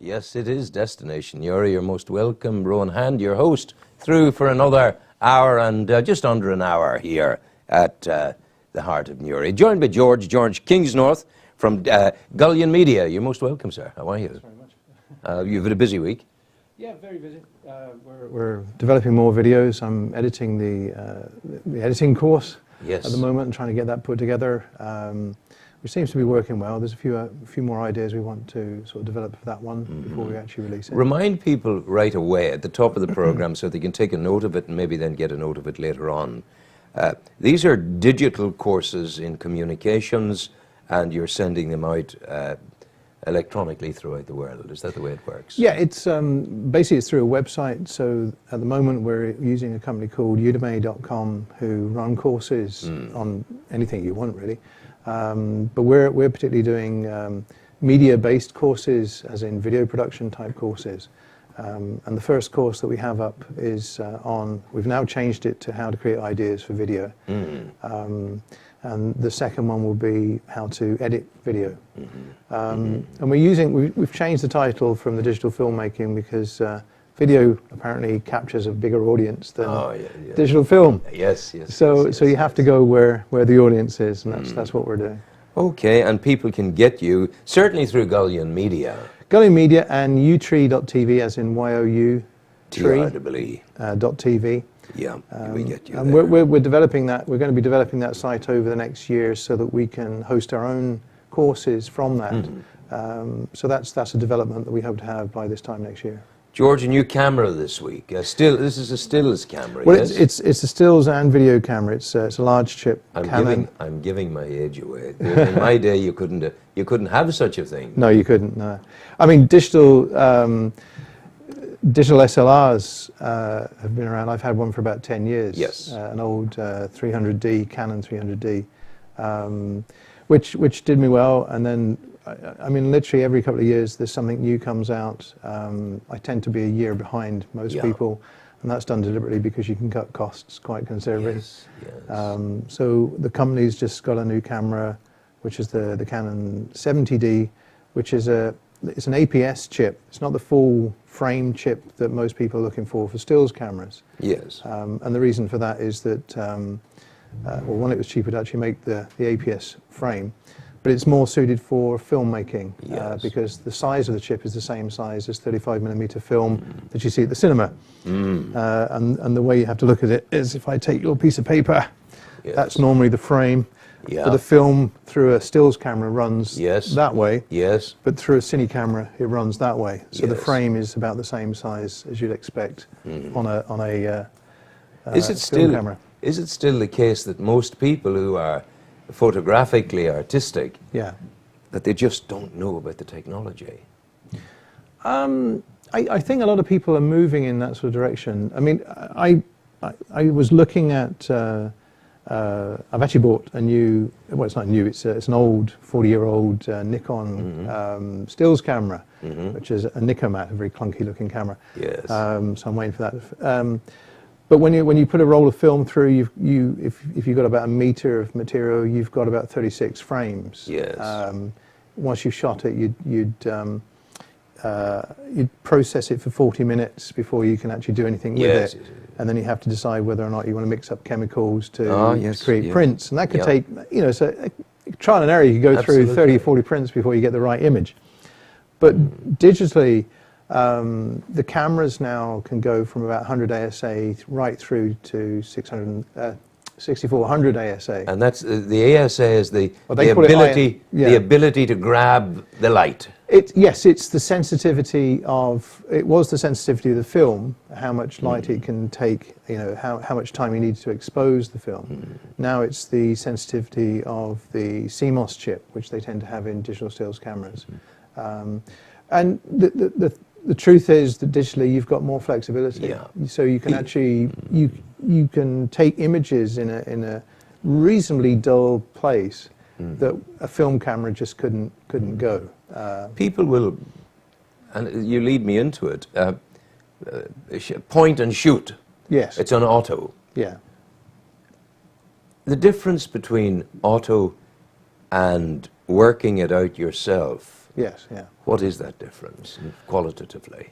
Yes, it is Destination Uri. You're most welcome. Rowan Hand, your host, through for another hour and just under an hour here at the heart of Newry. Joined by George Kingsnorth from Gullion Media. You're most welcome, sir. How are you? Thanks very much. You've had a busy week. Yeah, very busy. We're developing more videos. I'm editing the editing course at the moment and trying to get that put together, which seems to be working well. There's a few more ideas we want to sort of develop for that one before we actually release it. Remind people right away at the top of the program so they can take a note of it and maybe then get a note of it later on. These are digital courses in communications, and you're sending them out electronically throughout the world. Is that the way it works? Yeah, it's basically it's through a website. So at the moment we're using a company called udemy.com who run courses on anything you want, really. But we're particularly doing media-based courses, as in video production type courses. And the first course that we have up is we've now changed it to how to create ideas for video. And the second one will be how to edit video. And we've changed the title from the digital filmmaking because video apparently captures a bigger audience than digital film. Yes. So you have to go where the audience is, and that's what we're doing. Okay, and people can get you certainly through Gullion Media. Gullion Media and utree.tv, as in YOU tree .tv. Yeah, we get you. And we're developing that. We're going to be developing that site over the next year so that we can host our own courses from that. So that's a development that we hope to have by this time next year. George, a new camera this week. This is a stills camera. Well, yes? it's a stills and video camera. It's a large chip Canon. I'm giving my age away. In my day, you couldn't have such a thing. No, you couldn't. No, I mean digital SLRs have been around. I've had one for about 10 years. Yes. An old 300D, Canon 300D, which did me well. And then, I mean, literally every couple of years there's something new comes out. I tend to be a year behind most people, and that's done deliberately because you can cut costs quite considerably. Yes. So the company's just got a new camera, which is the Canon 70D, which is it's an APS chip. It's not the full frame chip that most people are looking for stills cameras. Yes. And the reason for that is that, well, one, it was cheaper to actually make the APS frame, but it's more suited for filmmaking because the size of the chip is the same size as 35mm film that you see at the cinema. And the way you have to look at it is, if I take your piece of paper, that's normally the frame. But the film through a stills camera runs that way. Yes. But through a cine camera, it runs that way. So the frame is about the same size as you'd expect on a film camera. Is it still the case that most people who are photographically artistic, that they just don't know about the technology? I think a lot of people are moving in that sort of direction. I mean, I was looking at. I've actually bought a new, well, it's not new, it's an old 40-year-old Nikon stills camera, which is a Nicomat, a very clunky looking camera. Yes. So I'm waiting for that. But when you put a roll of film through, if you've got about a meter of material, you've got about 36 frames. Yes. Once you've shot it, you'd process it for 40 minutes before you can actually do anything with it. And then you have to decide whether or not you want to mix up chemicals to create prints. And that could take, so trial and error, you could go through 30 or 40 prints before you get the right image. But digitally, the cameras now can go from about 100 ASA right through to 6400 ASA. And that's the ASA is the ability to grab the light. Yes, it's the sensitivity of, it was the sensitivity of the film, how much light it can take, how much time you need to expose the film. Now it's the sensitivity of the CMOS chip, which they tend to have in digital stills cameras. And the truth is that digitally you've got more flexibility. So you can actually, you can take images in a reasonably dull place that a film camera just couldn't go. People will, and you lead me into it, point and shoot. Yes. It's on auto. Yeah. The difference between auto and working it out yourself Yes, yeah. What is that difference qualitatively?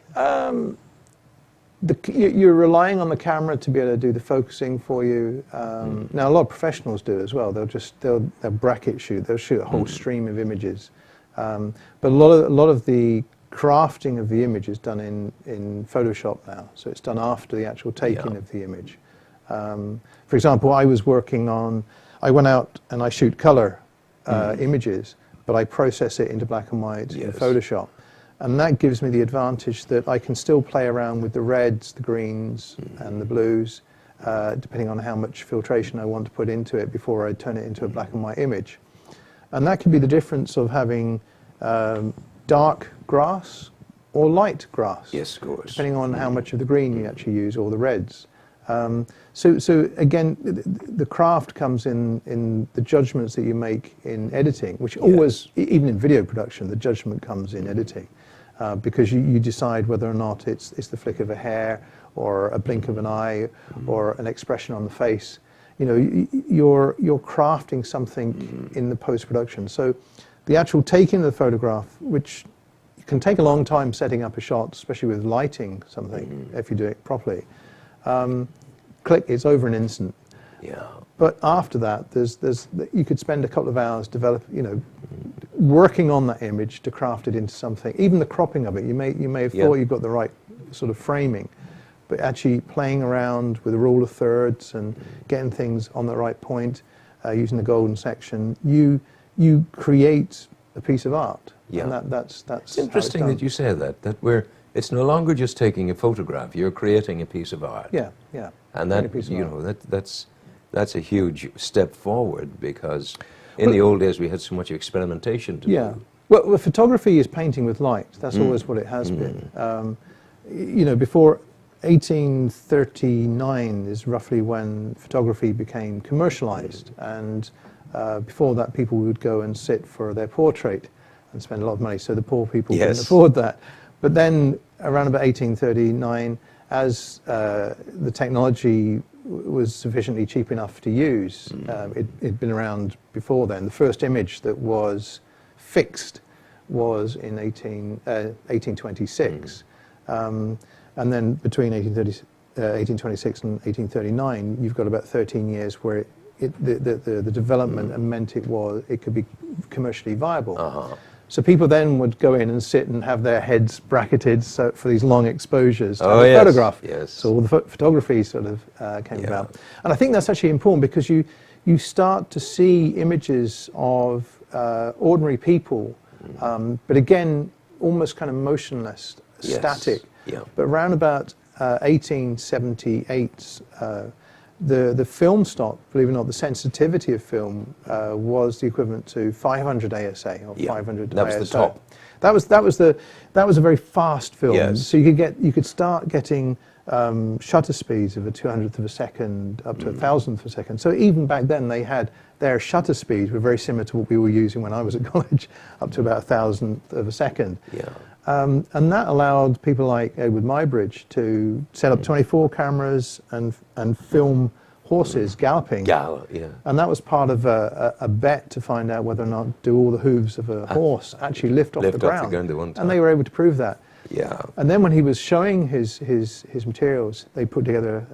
You're relying on the camera to be able to do the focusing for you. Now, a lot of professionals do as well. They'll bracket shoot. They'll shoot a whole stream of images. But a lot of the crafting of the image is done in Photoshop now. So it's done after the actual taking of the image. For example, I went out and I shoot color images, but I process it into black and white in Photoshop. And that gives me the advantage that I can still play around with the reds, the greens, and the blues, depending on how much filtration I want to put into it before I turn it into a black and white image. And that can be the difference of having dark grass or light grass. Yes, of course. Depending on how much of the green you actually use, or the reds. So again, the craft comes in the judgments that you make in editing, which always, even in video production, the judgment comes in editing. Because you decide whether or not it's the flick of a hair, or a blink of an eye, or an expression on the face. You know, you're crafting something in the post-production. So the actual taking of the photograph, which can take a long time setting up a shot, especially with lighting something, if you do it properly. Click, it's over an instant. Yeah. But after that, you could spend a couple of hours working on that image to craft it into something. Even the cropping of it, you may have thought you've got the right sort of framing, but actually playing around with a rule of thirds and getting things on the right point, using the golden section, you create a piece of art. Yeah. And that's It's interesting that you say that it's no longer just taking a photograph, you're creating a piece of art. Yeah, yeah. And that, that's a huge step forward, because in the old days we had so much experimentation to do. Well, photography is painting with light. That's always what it has been. You know, before 1839 is roughly when photography became commercialized, and before that people would go and sit for their portrait and spend a lot of money, so the poor people couldn't afford that. But then around about 1839, as the technology was sufficiently cheap enough to use, it'd been around before then. The first image that was fixed was in 1826. And then between 1826 and 1839, you've got about 13 years where the development meant it could be commercially viable. So people then would go in and sit and have their heads bracketed for these long exposures to have a photograph. Yes. So all the photography sort of came about. And I think that's actually important, because you start to see images of ordinary people, but again, almost kind of motionless, static. Yeah. But around about 1878, the film stock, believe it or not, the sensitivity of film was the equivalent to 500 ASA or 500 that was ISO. the top. That was a very fast film. Yes. So you could start getting shutter speeds of a 200th of a second up to a 1,000th of a second. So even back then they had their shutter speeds were very similar to what we were using when I was at college, up to about 1,000th of a second. Yeah. And that allowed people like Edward Muybridge to set up 24 cameras and film horses galloping. And that was part of a bet to find out whether or not do all the hooves of a horse actually lift off the ground. At one time. And they were able to prove that. Yeah. And then when he was showing his materials, they put together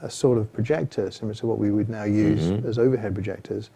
a sort of projector similar to what we would now use as overhead projectors.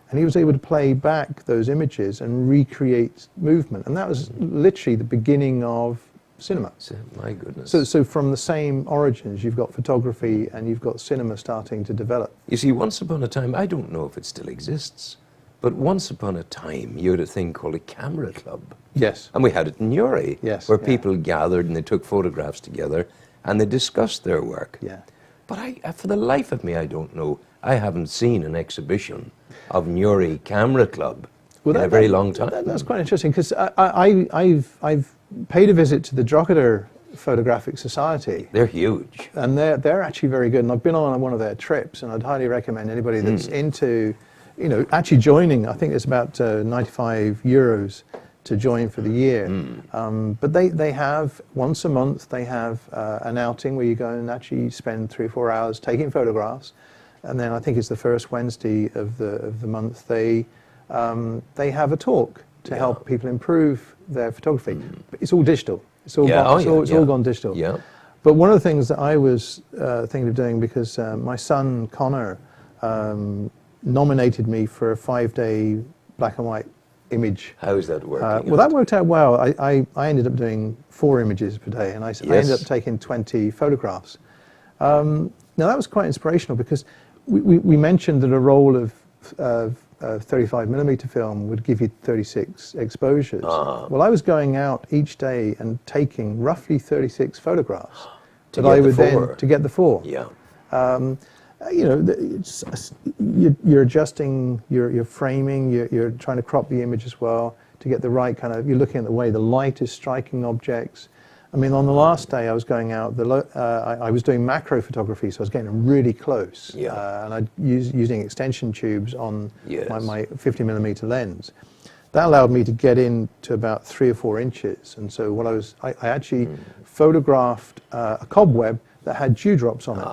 And he was able to play back those images and recreate movement. And that was literally the beginning of cinema. My goodness. So from the same origins, you've got photography and you've got cinema starting to develop. You see, once upon a time, I don't know if it still exists, but once upon a time, you had a thing called a camera club. Yes. And we had it in Newry, Yes, where people gathered and they took photographs together and they discussed their work. Yeah. But for the life of me, I don't know. I haven't seen an exhibition of Newry Camera Club in a very long time. That's quite interesting, because I've paid a visit to the Drogheda Photographic Society. They're huge. And they're actually very good. And I've been on one of their trips, and I'd highly recommend anybody that's into, actually joining. I think it's about 95 euros to join for the year. But they have, once a month, they have an outing where you go and actually spend 3 or 4 hours taking photographs. And then I think it's the first Wednesday of the month, they have a talk. to help people improve their photography. But it's all digital. It's all all gone digital. Yeah. But one of the things that I was thinking of doing, because my son Connor nominated me for a 5-day black and white image. How is that working? Well, that worked out well. I ended up doing 4 images per day, and I ended up taking 20 photographs. Now that was quite inspirational, because we mentioned that a roll of 35mm film would give you 36 exposures. Well, I was going out each day and taking roughly 36 photographs to get the 4. Yeah. You know, you're adjusting your framing. You're trying to crop the image as well to get the right kind of. You're looking at the way the light is striking objects. I mean, on the last day I was going out, I was doing macro photography, so I was getting really close. Yeah. And I using extension tubes on my 50mm lens. That allowed me to get in to about 3 or 4 inches. And so what I actually photographed a cobweb that had dewdrops on it.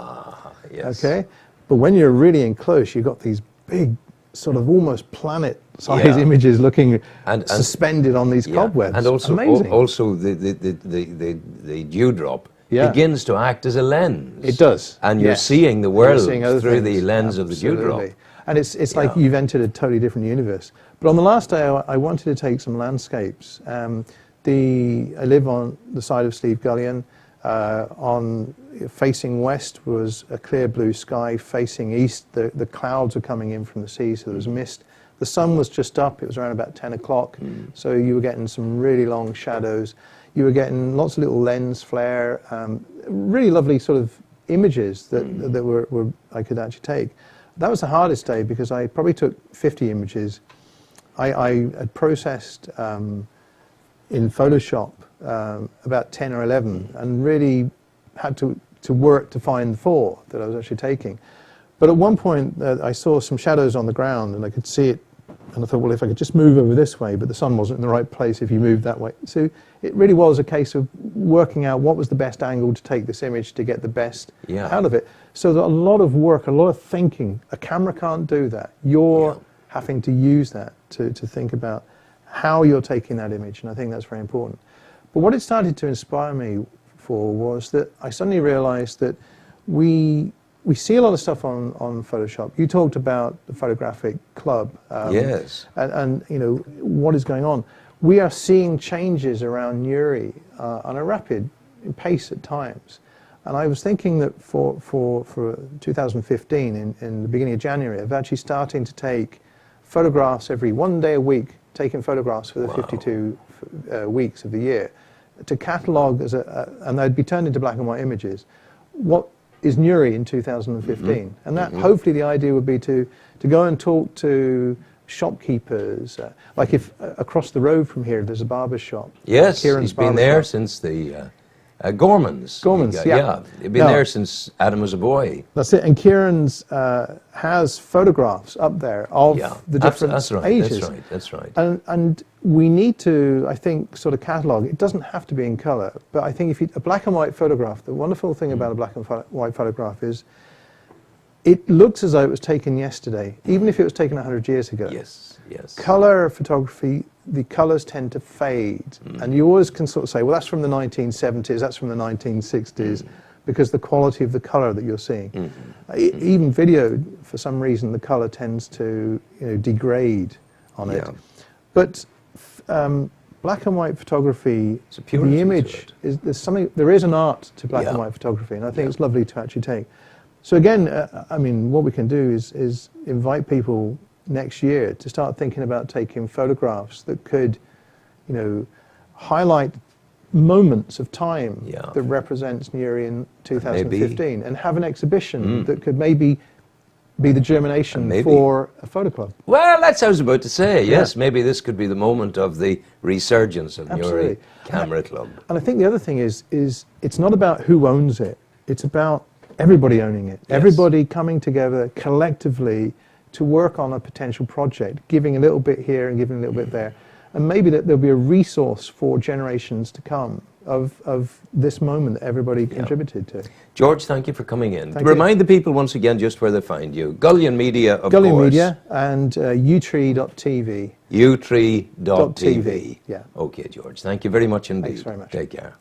Yes. Okay? But when you're really in close, you've got these big, sort of almost planet-sized images looking and suspended on these cobwebs. And also, amazing. Also the dewdrop begins to act as a lens. It does. And you're seeing the world through the lens of the Absolutely. dewdrop. And it's like you've entered a totally different universe. But on the last day, I wanted to take some landscapes. I live on the side of Slieve Gullion. Facing west was a clear blue sky. Facing east, the clouds are coming in from the sea, so there was mist. The sun was just up. It was around about 10 o'clock, so you were getting some really long shadows. You were getting lots of little lens flare, really lovely sort of images that were I could actually take. That was the hardest day, because I probably took 50 images. I had processed in Photoshop about 10 or 11, and really had to work to find the 4 that I was actually taking. But at one point I saw some shadows on the ground, and I could see it, and I thought, well, if I could just move over this way, but the sun wasn't in the right place if you moved that way. So it really was a case of working out what was the best angle to take this image to get the best out of it. So a lot of work, a lot of thinking. A camera can't do that. You're having to use that to think about how you're taking that image, and I think that's very important. But what it started to inspire me for was that I suddenly realized that we see a lot of stuff on Photoshop. You talked about the photographic club. Yes. And you know, what is going on. We are seeing changes around Nuri on a rapid pace at times. And I was thinking that for 2015, in the beginning of January, of actually starting to take photographs every 1 day a week, taking photographs for the 52 weeks of the year, to catalogue and they'd be turned into black and white images. What is Nuri in 2015? And that hopefully the idea would be to go and talk to shopkeepers, like if across the road from here there's a barber shop. Yes, Kieran's he's been there since the Gormans. Gormans, yeah. He's been there since Adam was a boy. That's it. And Kieran's has photographs up there of the different ages. That's right. And we need to, I think, sort of catalogue. It doesn't have to be in colour, but I think a black and white photograph, the wonderful thing about a black and white photograph is it looks as though it was taken yesterday, even if it was taken 100 years ago. Yes, yes. Colour photography, the colours tend to fade, and you always can sort of say, well, that's from the 1970s, that's from the 1960s, because the quality of the colour that you're seeing. Even video, for some reason, the colour tends to degrade on it. But black and white photography, the image, there is an art to black and white photography, and I think it's lovely to actually take. So again, I mean, what we can do is invite people next year to start thinking about taking photographs that could, highlight moments of time that represents Nuri in 2015, and have an exhibition that could maybe be the germination for a photo club. Well, that's what I was about to say. Yes, maybe this could be the moment of the resurgence of Nuri Camera Club. And I think the other thing is it's not about who owns it. It's about everybody owning it. Yes. Everybody coming together collectively to work on a potential project, giving a little bit here and giving a little bit there. And maybe that there'll be a resource for generations to come of this moment that everybody contributed to. George, thank you for coming in. Thank you. Remind the people once again just where they find you. Gullion Media, of Gullion course. Media and utree.tv. utree.tv. Yeah. Okay, George. Thank you very much indeed. Thanks very much. Take care.